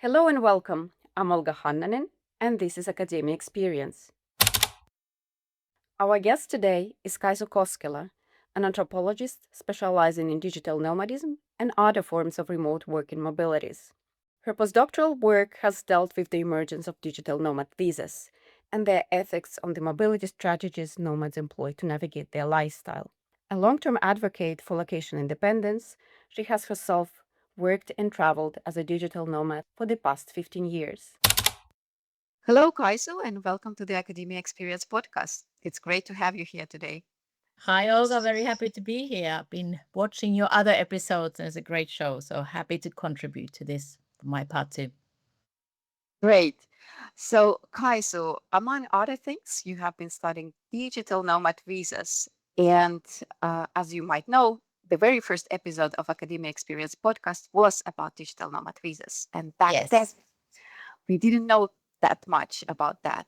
Hello and welcome. I'm Olga Hannanen, and this is Academia Experience. Our guest today is Kaisu Koskela, an anthropologist specializing in digital nomadism and other forms of remote work and mobilities. Her postdoctoral work has dealt with the emergence of digital nomad visas and their ethics on the mobility strategies nomads employ to navigate their lifestyle. A long-term advocate for location independence, she has herself worked and traveled as a digital nomad for the past 15 years. Hello, Kaisu, and welcome to the Academia Experience podcast. It's great to have you here today. Hi, Olga. Very happy to be here. I've been watching your other episodes, and it's a great show. So happy to contribute to this for my part too. Great. So, Kaisu, among other things, you have been studying digital nomad visas. And as you might know, the very first episode of Academia Experience podcast was about digital nomad visas. And back then, Yes. we didn't know that much about that.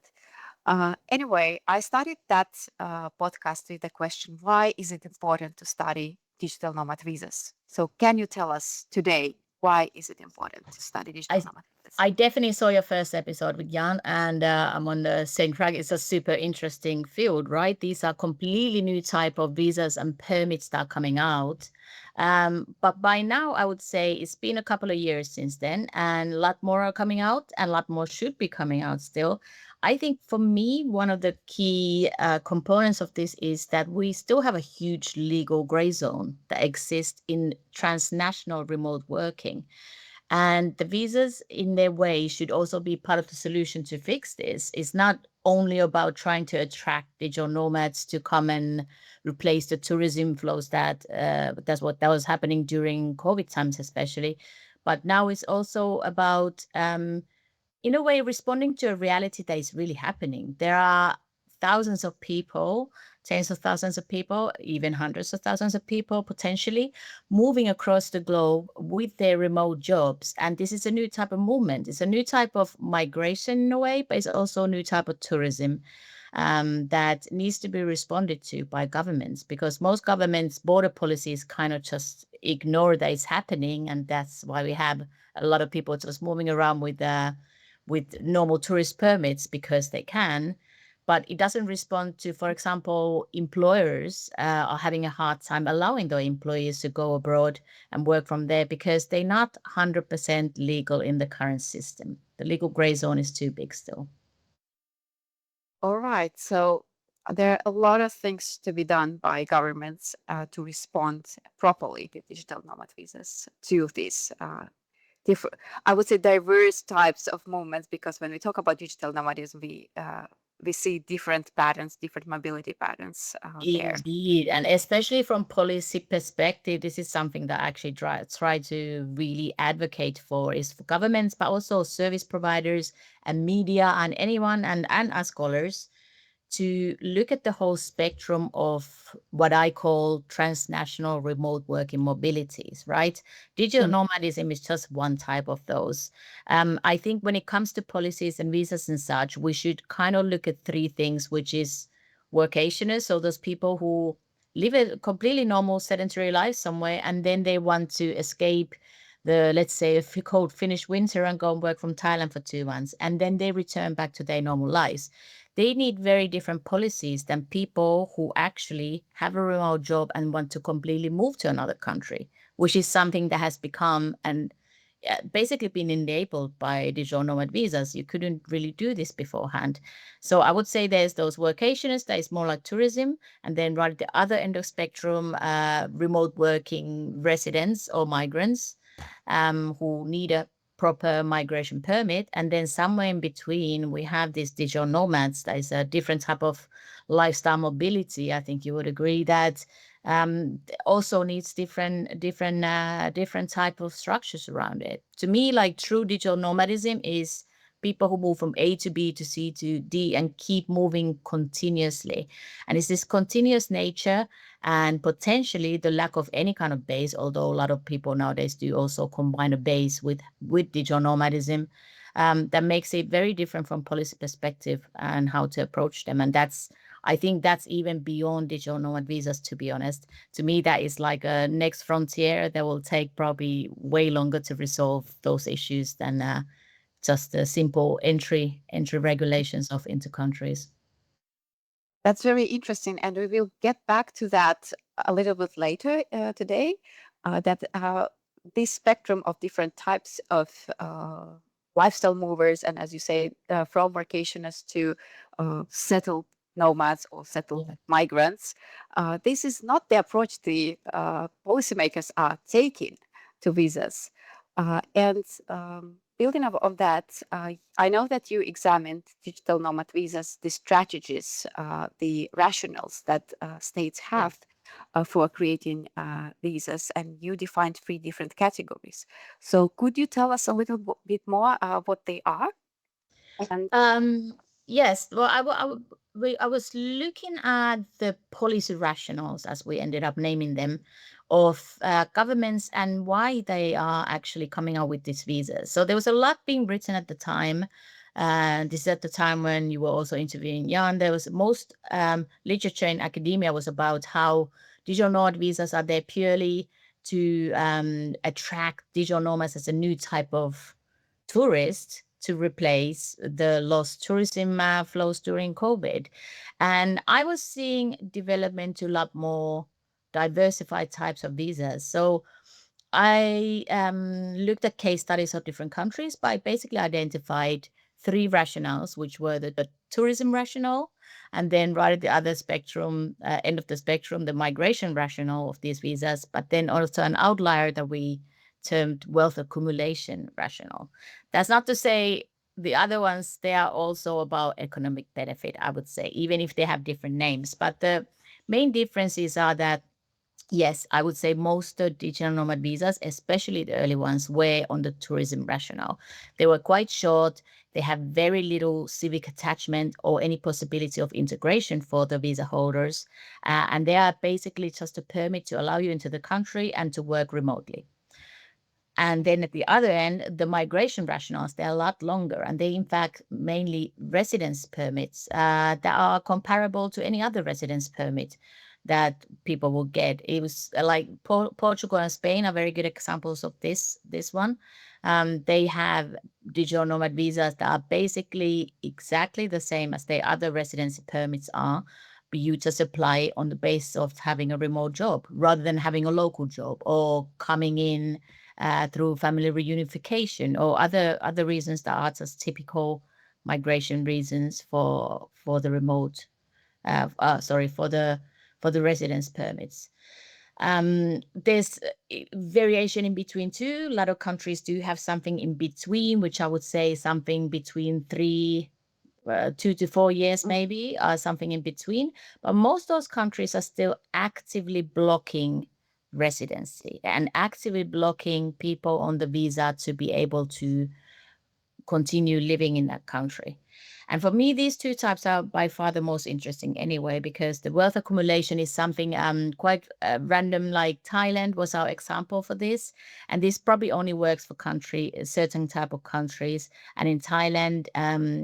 Anyway, I started that podcast with the question, why is it important to study digital nomad visas? So can you tell us today, why is it important to study digital I nomad visas? I definitely saw your first episode with Jan, and I'm on the same track. It's a super interesting field, right? These are completely new type of visas and permits that are coming out. But by now, I would say it's been a couple of years since then, and a lot more are coming out, and a lot more should be coming out still. I think for me, one of the key components of this is that we still have a huge legal gray zone that exists in transnational remote working. And the visas, in their way, should also be part of the solution to fix this. It's not only about trying to attract digital nomads to come and replace the tourism flows that was happening during COVID times, especially. But now it's also about in a way, responding to a reality that is really happening. There are thousands of people, tens of thousands of people, even hundreds of thousands of people potentially moving across the globe with their remote jobs. And this is a new type of movement. It's a new type of migration in a way, but it's also a new type of tourism that needs to be responded to by governments, because most governments' border policies kind of just ignore that it's happening. And that's why we have a lot of people just moving around with normal tourist permits because they can, but it doesn't respond to, for example, employers are having a hard time allowing their employees to go abroad and work from there because they're not 100% legal in the current system. The legal gray zone is too big still. All right. So there are a lot of things to be done by governments to respond properly to digital nomad visas to these different, I would say, diverse types of movements. Because when we talk about digital nomadism, we see different patterns, different mobility patterns there. Indeed, and especially from policy perspective, this is something that I actually try to really advocate for is for governments, but also service providers and media and anyone and us scholars to look at the whole spectrum of what I call transnational remote working mobilities, right? Digital Mm. nomadism is just one type of those. I think when it comes to policies and visas and such, we should kind of look at three things, which is workationists, so those people who live a completely normal sedentary life somewhere, and then they want to escape the, let's say, if you cold Finnish winter and go and work from Thailand for 2 months, and then they return back to their normal lives. They need very different policies than people who actually have a remote job and want to completely move to another country, which is something that has become and basically been enabled by digital nomad visas. You couldn't really do this beforehand. So I would say there's those workationists that is more like tourism, and then right at the other end of spectrum, remote working residents or migrants who need a proper migration permit. And then somewhere in between, we have these digital nomads. That is a different type of lifestyle mobility. I think you would agree that also needs different type of structures around it. To me, like true digital nomadism is people who move from A to B to C to D and keep moving continuously. And it's this continuous nature and potentially the lack of any kind of base, although a lot of people nowadays do also combine a base with digital nomadism, that makes it very different from policy perspective and how to approach them. And that's I think that's even beyond digital nomad visas, to be honest. To me, that is like a next frontier that will take probably way longer to resolve those issues than just the simple entry regulations of into countries. That's very interesting, and we will get back to that a little bit later today. That this spectrum of different types of lifestyle movers, and as you say, from vacationers to settled nomads or settled Yeah. migrants, this is not the approach the policymakers are taking to visas. And building up on that, I know that you examined digital nomad visas, the strategies, the rationales that states Yeah. have for creating visas, and you defined three different categories. So, could you tell us a little bit more what they are? And Um, yes. Well, I was looking at the policy rationales, as we ended up naming them, of governments and why they are actually coming out with these visas. So there was a lot being written at the time. And this is at the time when you were also interviewing Jan. There was most literature in academia was about how digital nomad visas are there purely to attract digital nomads as a new type of tourists to replace the lost tourism flows during COVID. And I was seeing development to a lot more diversified types of visas. So I looked at case studies of different countries, but I basically identified three rationales, which were the tourism rationale, and then right at the other spectrum, end of the spectrum, the migration rationale of these visas, but then also an outlier that we termed wealth accumulation rationale. That's not to say the other ones, they are also about economic benefit, I would say, even if they have different names. But the main differences are that yes, I would say most digital nomad visas, especially the early ones, were on the tourism rationale. They were quite short. They have very little civic attachment or any possibility of integration for the visa holders. And they are basically just a permit to allow you into the country and to work remotely. And then at the other end, the migration rationales, they're a lot longer. And they, in fact, mainly residence permits that are comparable to any other residence permit that people will get. It was like Portugal and Spain are very good examples of this one. They have digital nomad visas that are basically exactly the same as the other residency permits are, but you just apply on the basis of having a remote job rather than having a local job or coming in through family reunification or other reasons that are just typical migration reasons for the remote sorry for the residence permits. There's variation in between too. A lot of countries do have something in between, which I would say something between 2 to 4 years, maybe, something in between. But most of those countries are still actively blocking residency and actively blocking people on the visa to be able to continue living in that country. And for me, these two types are by far the most interesting anyway, because the wealth accumulation is something quite random, like Thailand was our example for this. And this probably only works for a certain type of countries. And in Thailand,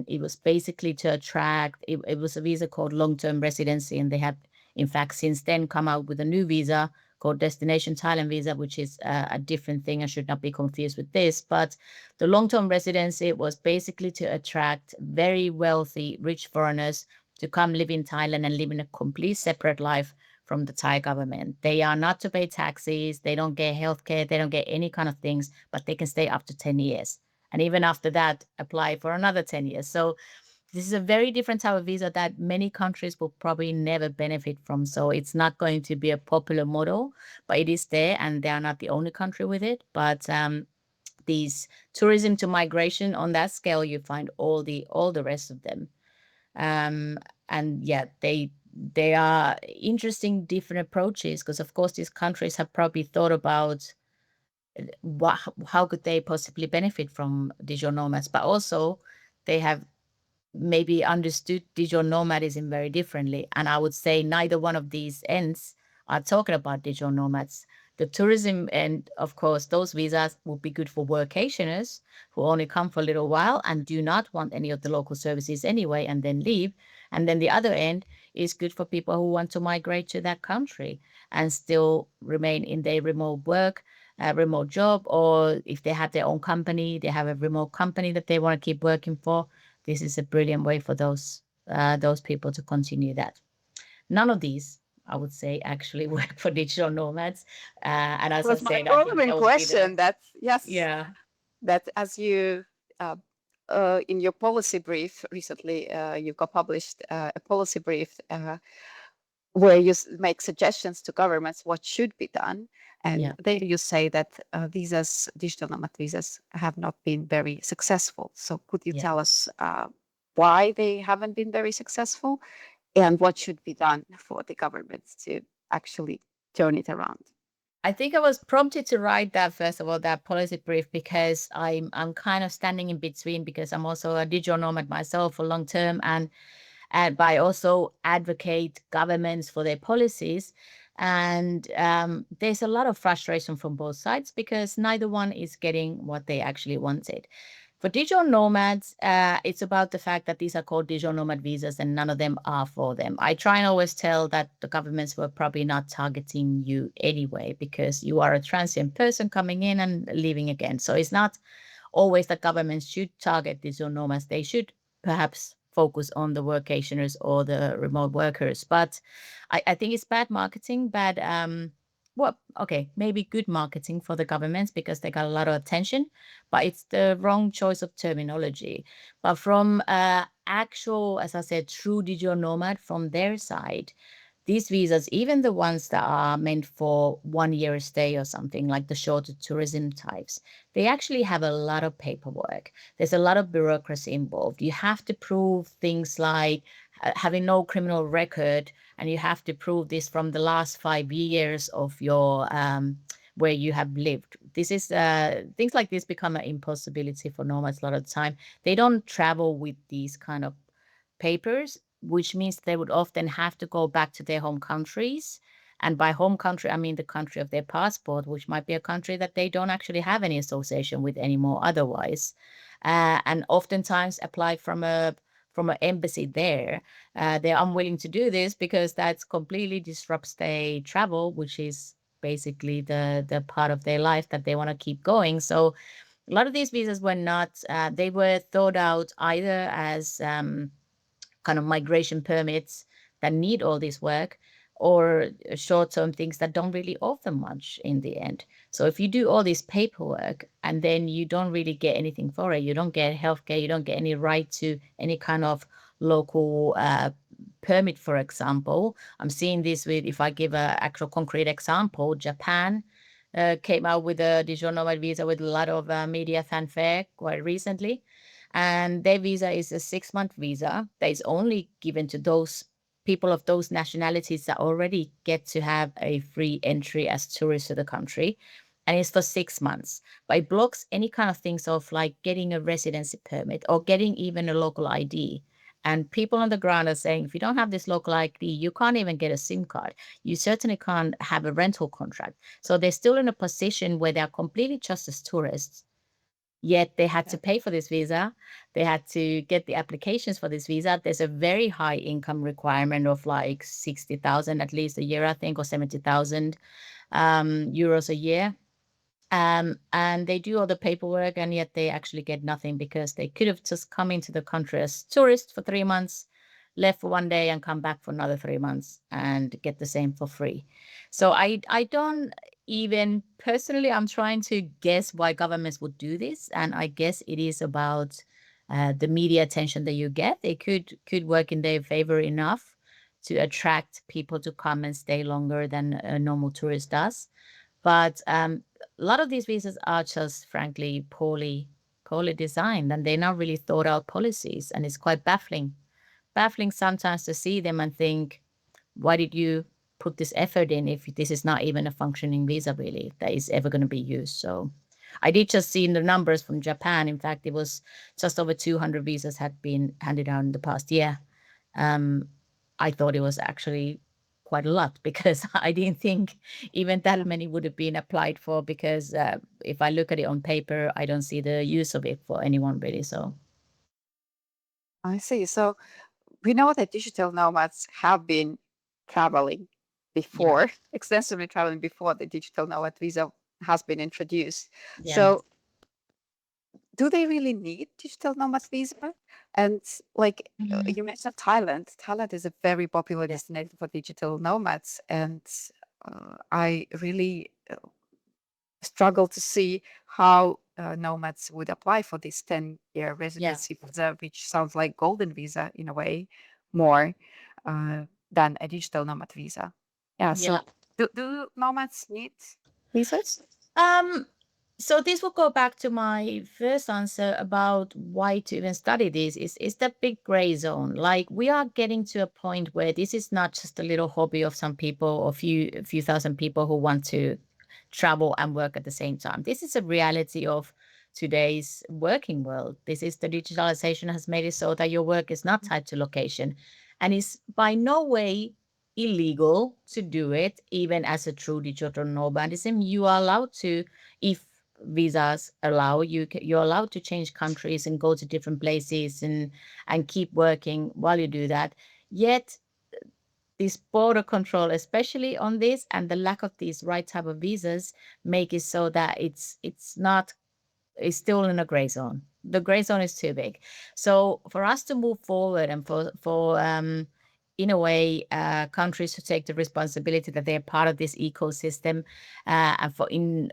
it was basically to attract, it was a visa called long-term residency. And they have, in fact, since then come out with a new visa called Destination Thailand visa, which is a different thing. I should not be confused with this. But the long-term residency was basically to attract very wealthy, rich foreigners to come live in Thailand and live in a complete separate life from the Thai government. They are not to pay taxes. They don't get healthcare. They don't get any kind of things, but they can stay up to 10 years. And even after that, apply for another 10 years. So this is a very different type of visa that many countries will probably never benefit from. So it's not going to be a popular model, but it is there, and they are not the only country with it. But these tourism to migration on that scale, you find all the rest of them. And yeah, they are interesting different approaches, because of course these countries have probably thought about how could they possibly benefit from digital nomads, but also they have maybe understood digital nomadism very differently. And I would say neither one of these ends are talking about digital nomads. The tourism and of course those visas would be good for workationers who only come for a little while and do not want any of the local services anyway and then leave. And then the other end is good for people who want to migrate to that country and still remain in their remote work, remote job, or if they have their own company, they have a remote company that they want to keep working for. This is a brilliant way for those people to continue that. None of these, I would say, actually work for digital nomads. And That as I was my said, I think following that would be question. That yes, yeah, that as you uh, in your policy brief recently, you published a policy brief where you make suggestions to governments what should be done. And yeah, there you say that visas, digital nomad visas, have not been very successful. So could you yeah. tell us why they haven't been very successful and what should be done for the governments to actually turn it around? I think I was prompted to write that first of all, that policy brief, because I'm kind of standing in between because I'm also a digital nomad myself for long term, and by also advocate governments for their policies. And there's a lot of frustration from both sides because neither one is getting what they actually wanted. For digital nomads, it's about the fact that these are called digital nomad visas and none of them are for them. I try and always tell that the governments were probably not targeting you anyway because you are a transient person coming in and leaving again. So it's not always that governments should target digital nomads. They should perhaps focus on the workationers or the remote workers. But I think it's bad marketing, well, okay, maybe good marketing for the governments because they got a lot of attention, but it's the wrong choice of terminology. But from actual, as I said, true digital nomad from their side, these visas, even the ones that are meant for 1 year stay or something like the shorter tourism types, they actually have a lot of paperwork. There's a lot of bureaucracy involved. You have to prove things like having no criminal record, and you have to prove this from the last 5 years of your where you have lived. This is things like this become an impossibility for nomads a lot of the time. They don't travel with these kind of papers, which means they would often have to go back to their home countries. And by home country, I mean the country of their passport, which might be a country that they don't actually have any association with anymore otherwise. And oftentimes apply from an embassy there. They're unwilling to do this because that's completely disrupts their travel, which is basically the part of their life that they want to keep going. So a lot of these visas were not, they were thought out either as kind of migration permits that need all this work or short-term things that don't really offer much in the end. So if you do all this paperwork and then you don't really get anything for it, you don't get healthcare, you don't get any right to any kind of local permit, for example. I'm seeing this with, if I give an actual concrete example, Japan came out with a digital nomad visa with a lot of media fanfare quite recently. And their visa is a 6-month visa that is only given to those people of those nationalities that already get to have a free entry as tourists to the country. And it's for 6 months. But it blocks any kind of things of like getting a residency permit or getting even a local ID. And people on the ground are saying, if you don't have this local ID, you can't even get a SIM card. You certainly can't have a rental contract. So they're still in a position where they're completely just as tourists, yet they had to Yeah. pay for this visa. They had to get the applications for this visa. There's a very high income requirement of like 60,000 at least a year, I think, or 70,000 euros a year. And they do all the paperwork, and yet they actually get nothing because they could have just come into the country as tourists for 3 months, left for one day, and come back for another 3 months and get the same for free. So I don't even personally, I'm trying to guess why governments would do this, and I guess it is about the media attention that you get. They could work in their favor enough to attract people to come and stay longer than a normal tourist does. But a lot of these visas are just frankly poorly designed, and they're not really thought out policies, and it's quite baffling sometimes to see them and think, why did you put this effort in if this is not even a functioning visa really that is ever going to be used? So I did just see in the numbers from Japan. In fact, it was just over 200 visas had been handed out in the past year. um, I thought it was actually quite a lot because I didn't think even that many would have been applied for because if I look at it on paper, I don't see the use of it for anyone really. So I see. So we know that digital nomads have been traveling yeah, before, extensively traveling before the digital nomad visa has been introduced. yeah, So do they really need digital nomad visa? And like Mhm. you mentioned Thailand. Thailand is a very popular Yeah, destination for digital nomads, and I really struggle to see how nomads would apply for this 10-year yeah, residency visa, which sounds like golden visa in a way more than a digital nomad visa. Yeah. yeah. So do nomads need visas? Um, so this will go back to my first answer about why to even study this is the big gray zone. Like we are getting to a point where this is not just a little hobby of some people or a few thousand people who want to travel and work at the same time. This is a reality of today's working world. This is the digitalization has made it so that your work is not tied to location and is by no way illegal to do it, even as a true digital nomadism. You are allowed to, if visas allow you, you're allowed to change countries and go to different places and keep working while you do that. Yet this border control, especially on this, and the lack of these right type of visas, make it so that it's not is still in a gray zone. The gray zone is too big. So for us to move forward and for in a way countries to take the responsibility that they're part of this ecosystem and for in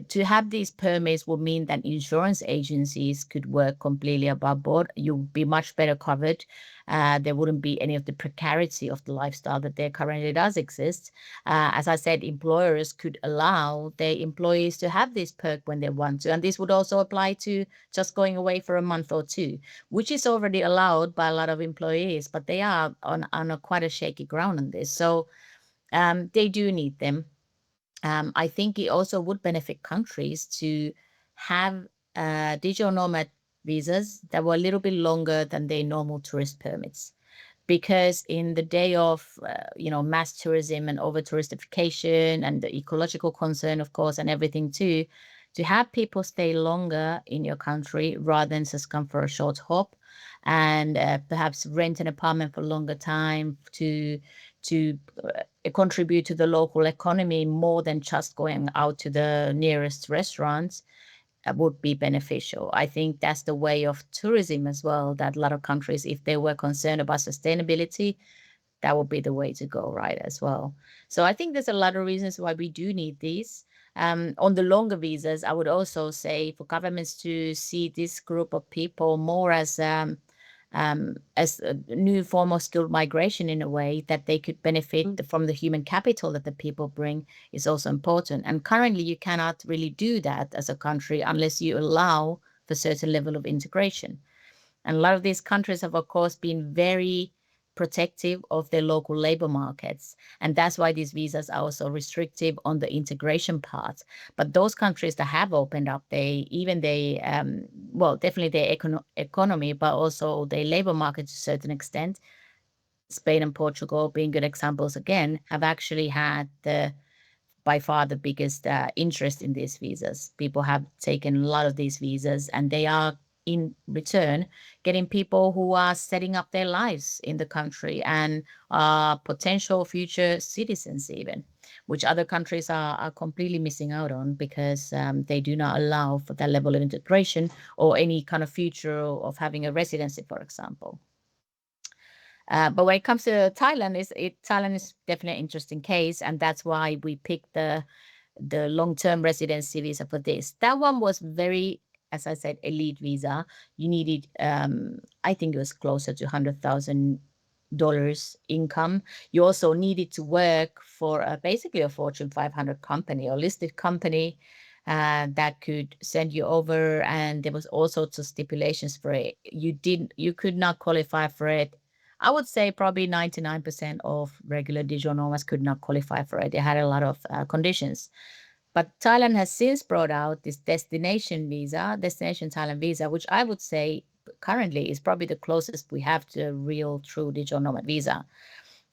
to have these permits would mean that insurance agencies could work completely above board. You'll be much better covered. There wouldn't be any of the precarity of the lifestyle that there currently does exist. As I said, employers could allow their employees to have this perk when they want to. And this would also apply to just going away for a month or two, which is already allowed by a lot of employees, but they are on a quite a shaky ground on this. So they do need them. I think it also would benefit countries to have digital nomad visas that were a little bit longer than their normal tourist permits because in the day of mass tourism and over touristification and the ecological concern of course and everything too, to have people stay longer in your country rather than just come for a short hop and perhaps rent an apartment for longer time to contribute to the local economy more than just going out to the nearest restaurants would be beneficial. I think that's the way of tourism as well, that a lot of countries, if they were concerned about sustainability, that would be the way to go, right, as well. So I think there's a lot of reasons why we do need these. On the longer visas, I would also say for governments to see this group of people more as a new form of skilled migration in a way that they could benefit Mm. from the human capital that the people bring is also important. And currently, you cannot really do that as a country unless you allow for certain level of integration. And a lot of these countries have, of course, been very protective of their local labor markets. And that's why these visas are also restrictive on the integration part. But those countries that have opened up, well, definitely their economy, but also their labor market to a certain extent, Spain and Portugal being good examples again, have actually had by far the biggest interest in these visas. People have taken a lot of these visas, and they are in return getting people who are setting up their lives in the country and potential future citizens, even, which other countries are completely missing out on because they do not allow for that level of integration or any kind of future of having a residency, for example. But when it comes to Thailand, Thailand is definitely an interesting case, and that's why we picked the long-term residency visa for this. That one was very, as I said, elite visa. You needed, I think it was closer to $100,000 income. You also needed to work for basically a Fortune 500 company or listed company that could send you over, and there was all sorts of stipulations for it. You could not qualify for it. I would say probably 99% of regular digital nomads could not qualify for it. They had a lot of conditions. But Thailand has since brought out this destination Thailand visa, which I would say currently is probably the closest we have to a real true digital nomad visa.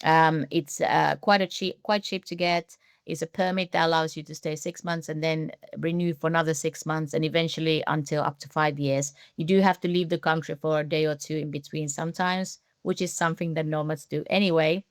It's quite cheap to get. It's a permit that allows you to stay 6 months and then renew for another 6 months and eventually until up to 5 years. You do have to leave the country for a day or two in between sometimes, which is something that nomads do anyway.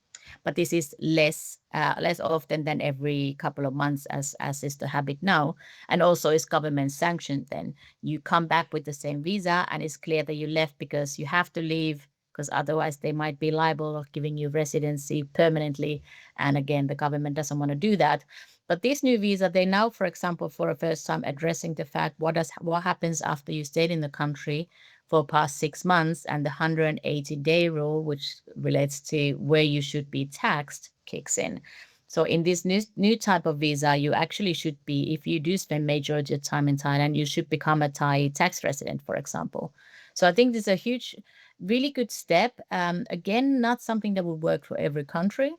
But this is less often than every couple of months, as is the habit now. And also, it's government sanctioned. Then you come back with the same visa, and it's clear that you left because you have to leave, because otherwise they might be liable of giving you residency permanently. And again, the government doesn't want to do that. But this new visa, they now, for example, for a first time addressing the fact what happens after you stayed in the country for past 6 months, and the 180-day rule, which relates to where you should be taxed, kicks in. So in this new type of visa, you actually should be, if you do spend majority of time in Thailand, you should become a Thai tax resident, for example. So I think this is a huge, really good step. Again, not something that would work for every country,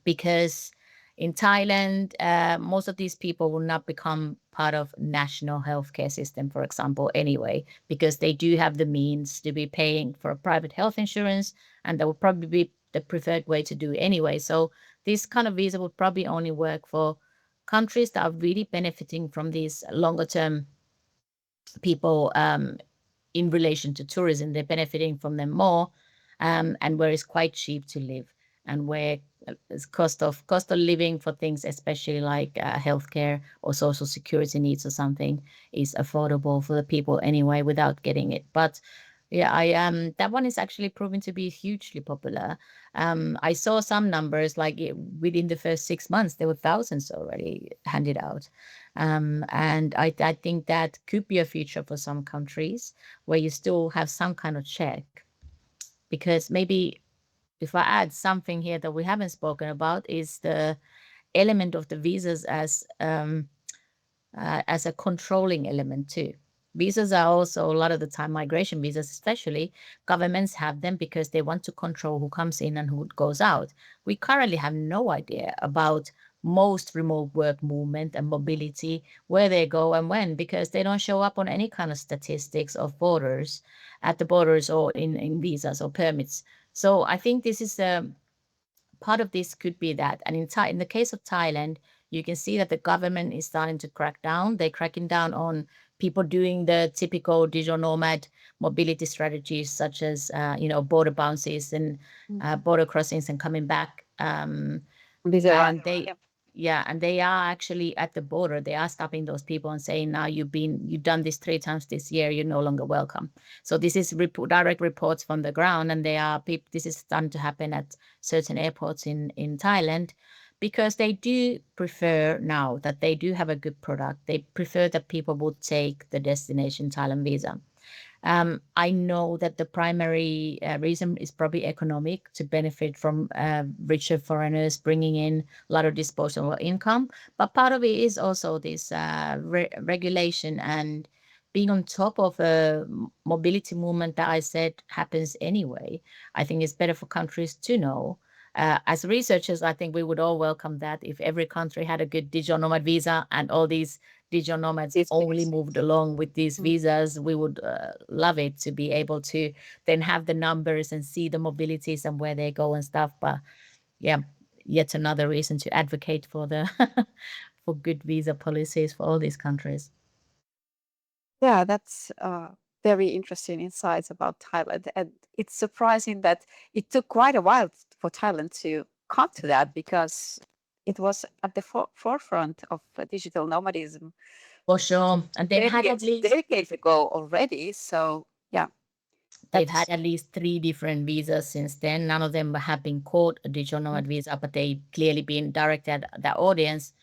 because in Thailand, most of these people will not become part of national healthcare system, for example, anyway, because they do have the means to be paying for a private health insurance, and that would probably be the preferred way to do it anyway. So this kind of visa would probably only work for countries that are really benefiting from these longer term people, in relation to tourism. They're benefiting from them more, and where it's quite cheap to live, and where cost of living for things, especially like healthcare or social security needs or something, is affordable for the people anyway without getting it. But yeah, I that one is actually proving to be hugely popular. I saw some numbers like within the first 6 months there were thousands already handed out. And I think that could be a future for some countries where you still have some kind of check. Because maybe if I add something here that we haven't spoken about, is the element of the visas as a controlling element too. Visas are also, a lot of the time, migration visas especially, governments have them because they want to control who comes in and who goes out. We currently have no idea about most remote work movement and mobility, where they go and when, because they don't show up on any kind of statistics of borders, at the borders, or in visas or permits. So I think this is a part of this could be that. And in the case of Thailand, you can see that the government is starting to crack down. They're cracking down on people doing the typical digital nomad mobility strategies, such as border bounces and border crossings and coming back. These are And they, yeah, and they are actually at the border. They are stopping those people and saying, now you've done this 3 times this year, you're no longer welcome. So this is direct reports from the ground, and they are people. This is starting to happen at certain airports in Thailand, because they do prefer, now that they do have a good product, they prefer that people would take the destination Thailand visa. I know that the primary reason is probably economic, to benefit from richer foreigners bringing in a lot of disposable income. But part of it is also this regulation and being on top of a mobility movement that I said happens anyway. I think it's better for countries to know. As researchers, I think we would all welcome that if every country had a good digital nomad visa and all these digital nomads these only things. moved along with these visas. We would love it to be able to then have the numbers and see the mobilities and where they go and stuff. But yeah, yet another reason to advocate for the for good visa policies for all these countries. Yeah, that's very interesting insights about Thailand. And it's surprising that it took quite a while for Thailand to come to that, because it was at the forefront of digital nomadism For sure. And decades ago already. So yeah, they've had that's at least 3 different visas since then. None of them have been called a digital nomad visa, but they've clearly been directed at that audience.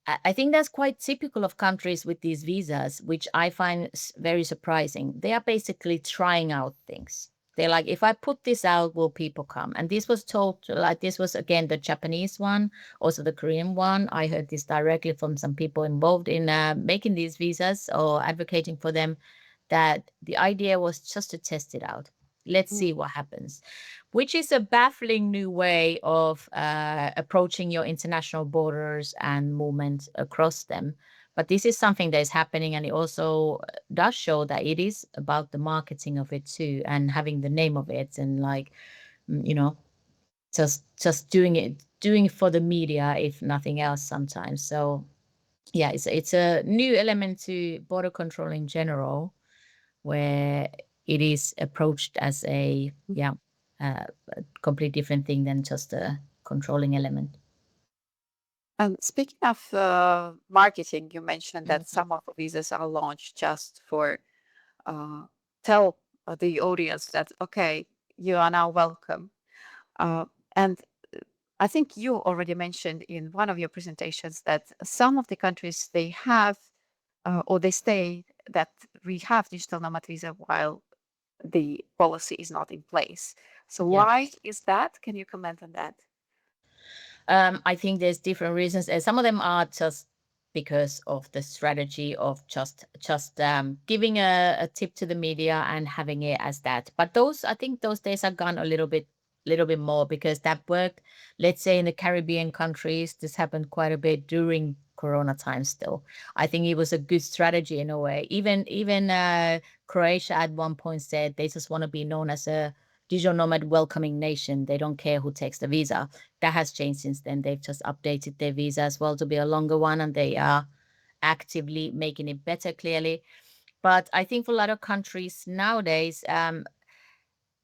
I think that's quite typical of countries with these visas, which I find very surprising. They are basically trying out things. They're like, if I put this out, will people come? And this was told, like, this was again the Japanese one, also the Korean one. I heard this directly from some people involved in making these visas or advocating for them, that the idea was just to test it out. Let's see what happens, which is a baffling new way of approaching your international borders and movement across them. But this is something that is happening, and it also does show that it is about the marketing of it too, and having the name of it, and like, you know, just doing it for the media, if nothing else sometimes. So yeah, it's a new element to border control in general, where it is approached as a complete different thing than just a controlling element. And speaking of marketing, you mentioned that Mhm. some of the visas are launched just for tell the audience that okay, you are now welcome. And I think you already mentioned in one of your presentations that some of the countries they have or they say that we have digital nomad visa while the policy is not in place. So Yeah. why is that? Can you comment on that? I think there's different reasons. Some of them are just because of the strategy of just giving a tip to the media and having it as that. But those, I think those days are gone a little bit more, because that worked. Let's say in the Caribbean countries, this happened quite a bit during Corona time. Still, I think it was a good strategy in a way. Even Croatia at one point said they just want to be known as a digital nomad welcoming nation. They don't care who takes the visa. That has changed since then. They've just updated their visa as well to be a longer one, and they are actively making it better, clearly. But I think for a lot of countries nowadays,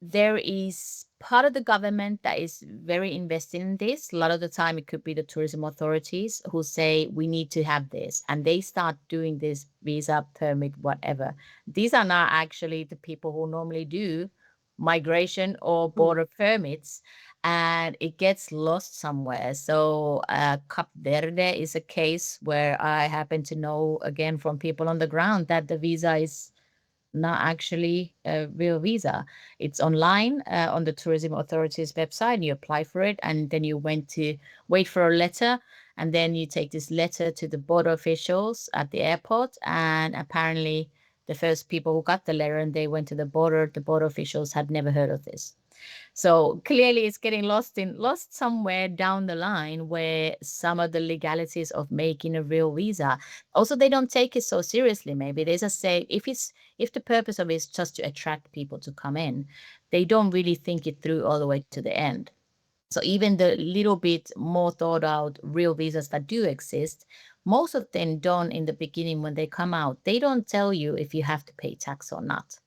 there is part of the government that is very invested in this. A lot of the time, it could be the tourism authorities who say, we need to have this. And they start doing this visa, permit, whatever. These are not actually the people who normally do migration or border permits, and it gets lost somewhere. So Cap Verde is a case where I happen to know, again, from people on the ground, that the visa is not actually a real visa. It's online on the tourism authority's website. You apply for it, and then you went to wait for a letter, and then you take this letter to the border officials at the airport. And apparently, the first people who got the letter and they went to the border officials had never heard of this. So clearly it's getting lost somewhere down the line, where some of the legalities of making a real visa. Also, they don't take it so seriously. Maybe they just say, if the purpose of it is just to attract people to come in, they don't really think it through all the way to the end. So even the little bit more thought out real visas that do exist, most of them don't in the beginning when they come out. They don't tell you if you have to pay tax or not.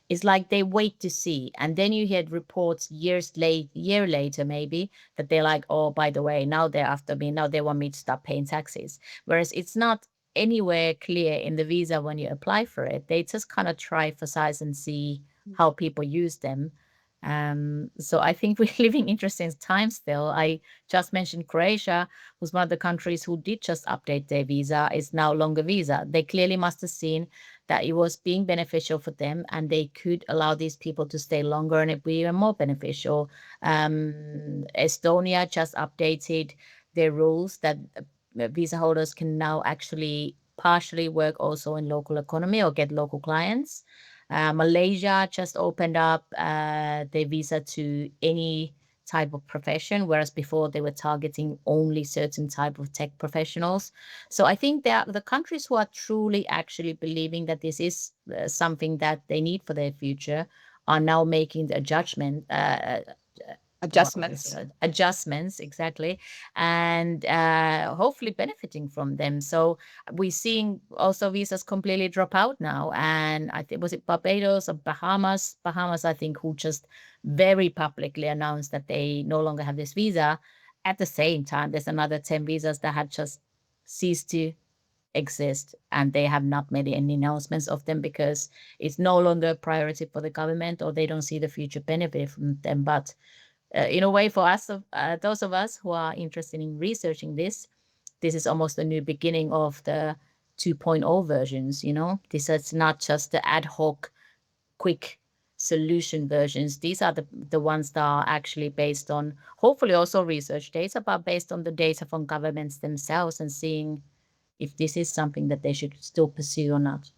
It's like they wait to see. And then you hear reports year later, maybe, that they're like, oh, by the way, now they're after me. Now they want me to stop paying taxes. Whereas it's not anywhere clear in the visa when you apply for it. They just kind of try for size and see how people use them. So I think we're living interesting times still. I just mentioned Croatia, who's one of the countries who did just update their visa, is now longer visa. They clearly must have seen that it was being beneficial for them, and they could allow these people to stay longer and it be even more beneficial. Estonia just updated their rules that visa holders can now actually partially work also in local economy or get local clients. Malaysia just opened up their visa to any type of profession, whereas before they were targeting only certain type of tech professionals. So I think that the countries who are truly actually believing that this is something that they need for their future are now making the Adjustments. adjustments, exactly, and hopefully benefiting from them. So we're seeing also visas completely drop out now, and I think, was it Barbados or Bahamas, I think, who just very publicly announced that they no longer have this visa. At the same time, there's another 10 visas that had just ceased to exist, and they have not made any announcements of them because it's no longer a priority for the government, or they don't see the future benefit from them. But in a way, for us, those of us who are interested in researching this is almost a new beginning of the 2.0 versions. This is not just the ad hoc quick solution versions. These are the ones that are actually based on, hopefully also research data, but based on the data from governments themselves, and seeing if this is something that they should still pursue or not.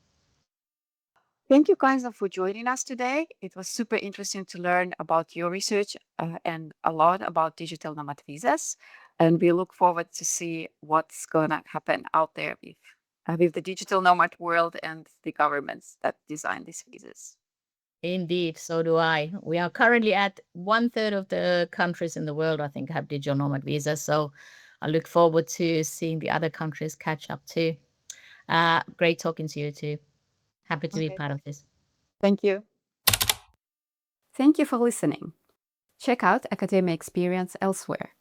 Thank you, Kaisa, for joining us today. It was super interesting to learn about your research and a lot about digital nomad visas. And we look forward to see what's going to happen out there with the digital nomad world and the governments that design these visas. Indeed, so do I. We are currently at 1/3 of the countries in the world, I think, have digital nomad visas. So I look forward to seeing the other countries catch up too. Great talking to you too. Happy to be Okay. part of this. Thank you. Thank you for listening. Check out academia experience elsewhere.